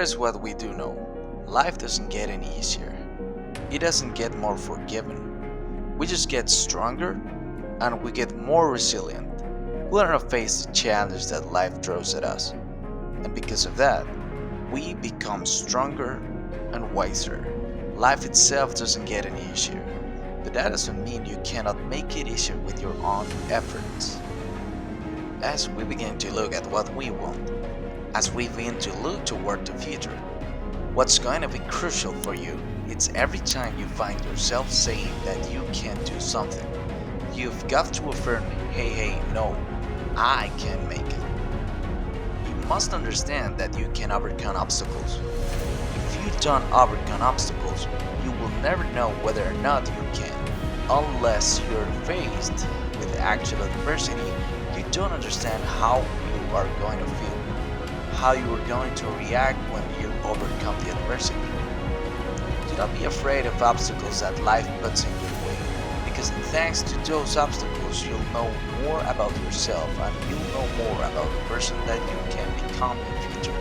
Here's what we do know. Life doesn't get any easier. It doesn't get more forgiving. We just get stronger and we get more resilient. We learn to face the challenges that life throws at us. And because of that, we become stronger and wiser. Life itself doesn't get any easier, but that doesn't mean you cannot make it easier with your own efforts. As we begin to look at what we want, as we begin to look toward the future, what's going to be crucial for you is every time you find yourself saying that you can't do something, you've got to affirm, hey, no, I can make it. You must understand that you can overcome obstacles. If you don't overcome obstacles, you will never know whether or not you can. Unless you're faced with actual adversity, you don't understand how you are going to feel, how you are going to react when you overcome the adversity. Do not be afraid of obstacles that life puts in your way, because thanks to those obstacles, you'll know more about yourself and you'll know more about the person that you can become in the future.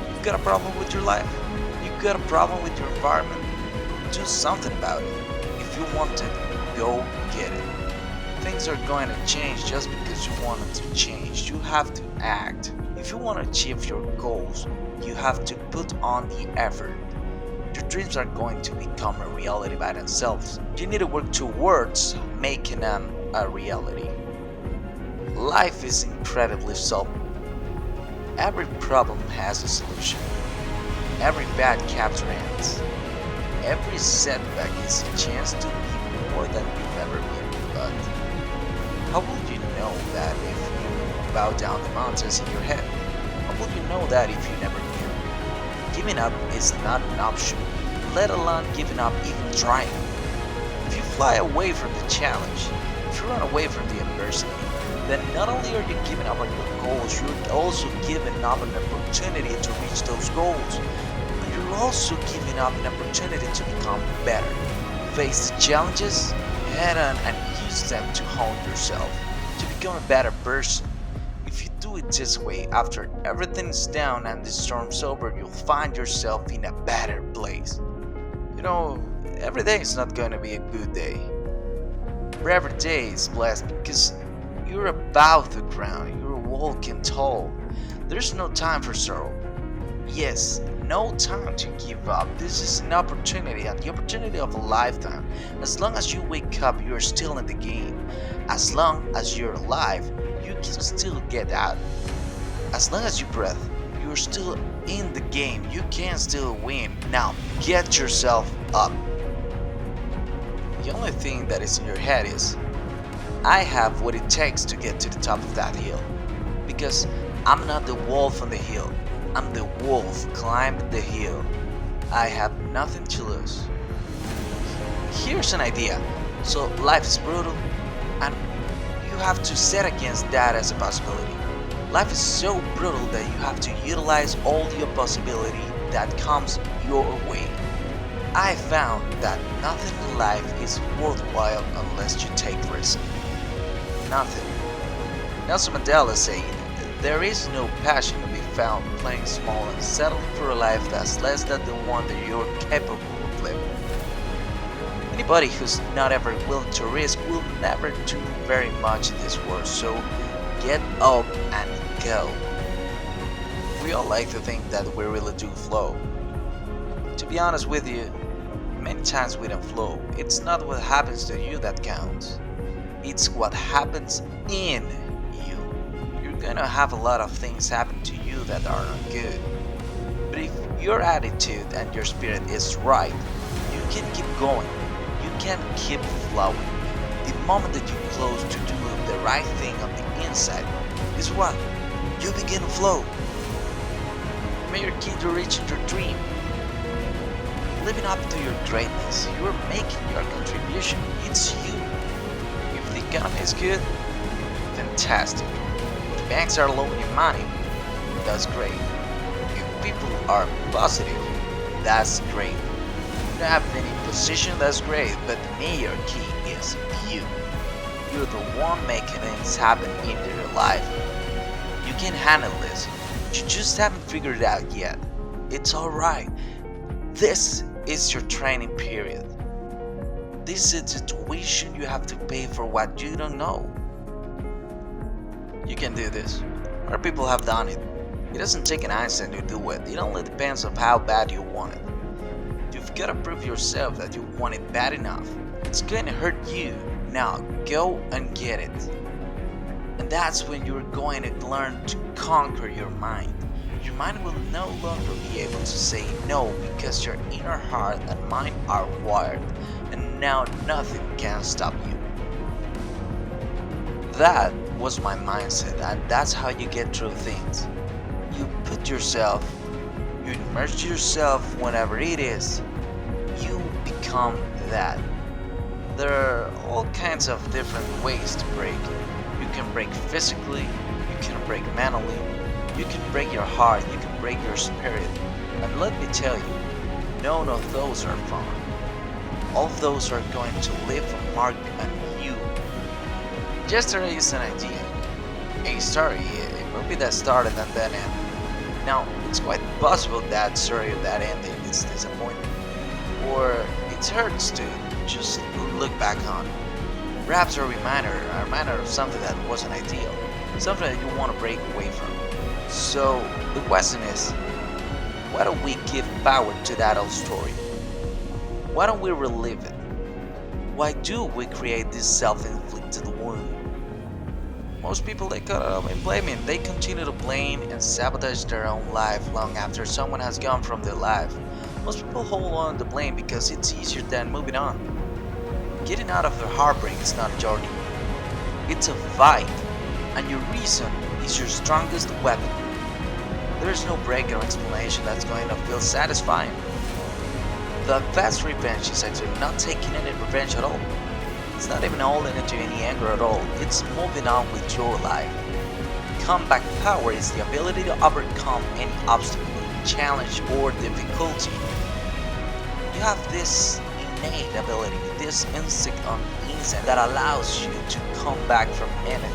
You've got a problem with your life? You've got a problem with your environment? Do something about it. If you want it, go get it. Things are going to change just because you want it to change. You have to act. If you want to achieve your goals, you have to put on the effort. Your dreams are going to become a reality by themselves. You need to work towards making them a reality. Life is incredibly simple. Every problem has a solution. Every bad chapter ends. Every setback is a chance to be more than you've ever been. But how will you know that if you bow down the mountains in your head? How will you know that if you never give? Giving up is not an option, let alone giving up even trying. If you fly away from the challenge, if you run away from the adversity, then not only are you giving up on your goals, you're also giving up an opportunity to reach those goals. But you're also giving up an opportunity to become better. Face the challenges head on and use them to hone yourself, to become a better person. If you do it this way, after everything's down and the storm's over, you'll find yourself in a better place. You know, every day is not going to be a good day. But every day is blessed because you're above the ground, you're walking tall. There's no time for sorrow. Yes, no time to give up. This is an opportunity, and the opportunity of a lifetime. As long as you wake up, you're still in the game. As long as you're alive, you can still get out. As long as you breathe, you're still in the game. You can still win. Now, get yourself up. The only thing that is in your head is, I have what it takes to get to the top of that hill. Because I'm not the wolf on the hill. I'm the wolf climbing the hill. I have nothing to lose. Here's an idea. So life is brutal, and you have to set against that as a possibility. Life is so brutal that you have to utilize all the possibility that comes your way. I found that nothing in life is worthwhile unless you take risk. Nothing. Nelson Mandela said, there is no passion to be found playing small and settling for a life that's less than the one that you're capable of living. Anybody who's not ever willing to risk will never do very much in this world, so get up and go. We all like to think that we really do flow. To be honest with you, many times we don't flow. It's not what happens to you that counts. It's what happens in you. You're gonna have a lot of things happen to you that are not good. But if your attitude and your spirit is right, you can keep going. You can keep flowing. The moment that you close to do the right thing on the inside, is what? You begin to flow. May your kid to reach your dream. Living up to your greatness, you're making your contribution. It's you. If the economy is good, fantastic. If banks are loaning money, that's great. If people are positive, that's great. If you don't have any position, that's great. But the major key is you. You're the one making things happen in your life. You can handle this. You just haven't figured it out yet. It's alright. This is your training period. This is the tuition you have to pay for what you don't know. You can do this. Other people have done it. It doesn't take an Einstein to do it. It only depends on how bad you want it. You've got to prove yourself that you want it bad enough. It's gonna hurt you. Now go and get it. And that's when you're going to learn to conquer your mind. Your mind will no longer be able to say no because your inner heart and mind are wired, and now nothing can stop you. That was my mindset, and that's how you get through things. You put yourself, you immerse yourself whenever it is, you become that. There are all kinds of different ways to break. You can break physically, you can break mentally, you can break your heart, you can break your spirit. And let me tell you, none of those are fun. All of those are going to leave a mark on you. Yesterday is an idea, a story, a movie that started and then ended. Now, it's quite possible that story of that ending is disappointing, or it hurts to just look back on. Perhaps a reminder of something that wasn't ideal, something that you want to break away from. So the question is, why don't we give power to that old story? Why don't we relive it? Why do we create this self-inflicted wound? Most people, they cut up in blaming. They continue to blame and sabotage their own life long after someone has gone from their life. Most people hold on to blame because it's easier than moving on. Getting out of their heartbreak is not a journey. It's a fight, and your reason is your strongest weapon. There is no break or explanation that's going to feel satisfying. The best revenge is actually not taking any revenge at all. It's not even holding into any anger at all. It's moving on with your life. Comeback power is the ability to overcome any obstacle, challenge, or difficulty. You have this innate ability, this instinct on the inside that allows you to come back from anything.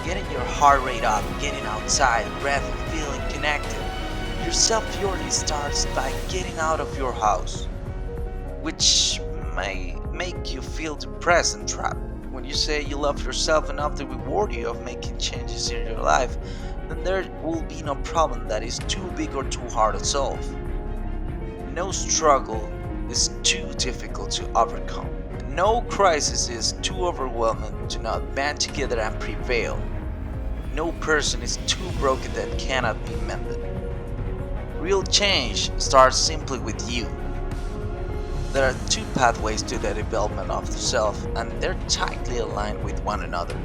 Getting your heart rate up, getting outside, breathing, feeling connected. Your self-purity starts by getting out of your house, which may make you feel depressed and trapped. When you say you love yourself enough to reward you of making changes in your life, then there will be no problem that is too big or too hard to solve. No struggle is too difficult to overcome. No crisis is too overwhelming to not band together and prevail. No person is too broken that cannot be mended. Real change starts simply with you. There are two pathways to the development of the self, and they're tightly aligned with one another.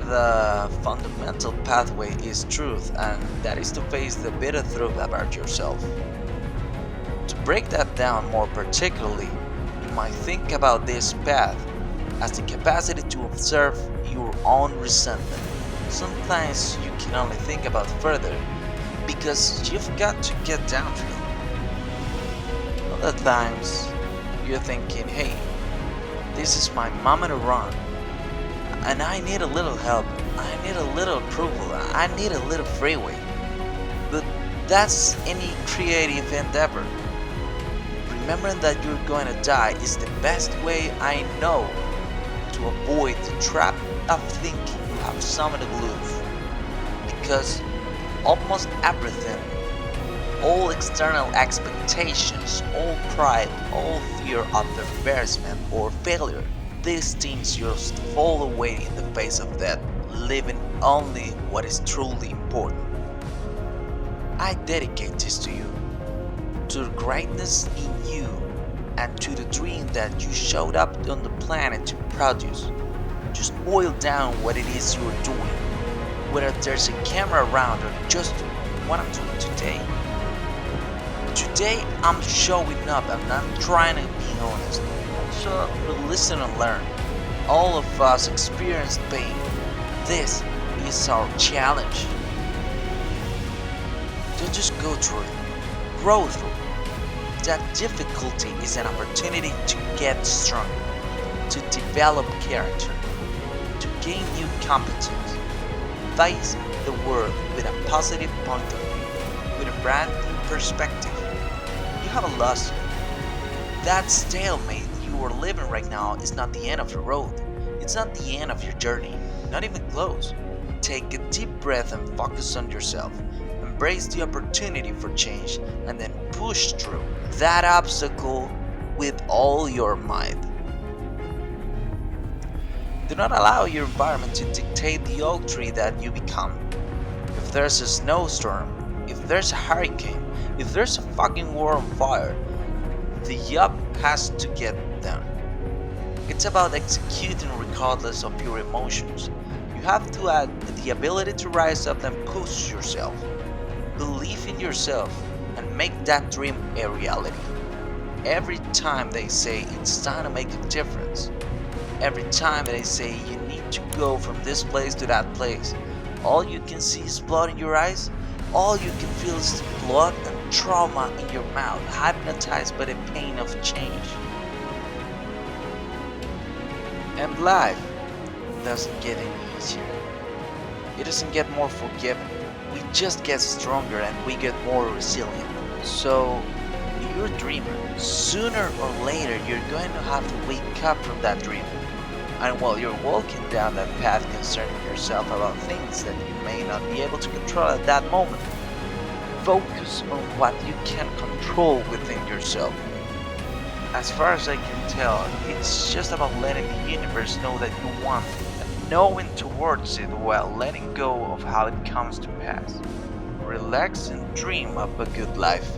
The fundamental pathway is truth, and that is to face the bitter truth about yourself. To break that down more particularly, you might think about this path as the capacity to observe your own resentment. Sometimes you can only think about further because you've got to get down to it. Other times you're thinking, hey, this is my moment to run, and I need a little help, I need a little approval, I need a little freeway. But that's any creative endeavor. Remembering that you're going to die is the best way I know to avoid the trap of thinking you have something to lose. Because almost everything, all external expectations, all pride, all fear of embarrassment or failure, these things just fall away in the face of death, leaving only what is truly important. I dedicate this to you, to the greatness in you, and to the dream that you showed up on the planet to produce. Just boil down what it is you're doing, whether there's a camera around or just what I'm doing today. Today I'm showing up and I'm trying to be honest. Also, listen and learn. All of us experience pain. This is our challenge. Don't just go through it, grow through it. That difficulty is an opportunity to get stronger, to develop character, to gain new competence, face the world with a positive point of view, with with a brand new perspective. You haven't lost yet. That stalemate you are living right now is not the end of the road. It's not the end of your journey, not even close. Take a deep breath and focus on yourself. Embrace the opportunity for change and then push through that obstacle with all your might. Do not allow your environment to dictate the oak tree that you become. If there's a snowstorm, if there's a hurricane, if there's a fucking war on fire, the job has to get done. It's about executing regardless of your emotions. You have to add the ability to rise up and push yourself. Believe in yourself and make that dream a reality. Every time they say it's time to make a difference, every time they say you need to go from this place to that place, all you can see is blood in your eyes, all you can feel is blood and trauma in your mouth, hypnotized by the pain of change. And life doesn't get any easier. It doesn't get more forgiving. We just get stronger and we get more resilient. So, you're a dreamer. Sooner or later, you're going to have to wake up from that dream. And while you're walking down that path concerning yourself about things that you may not be able to control at that moment, focus on what you can control within yourself. As far as I can tell, it's just about letting the universe know that you want and knowing towards it while letting go of how it comes to pass. Relax and dream of a good life.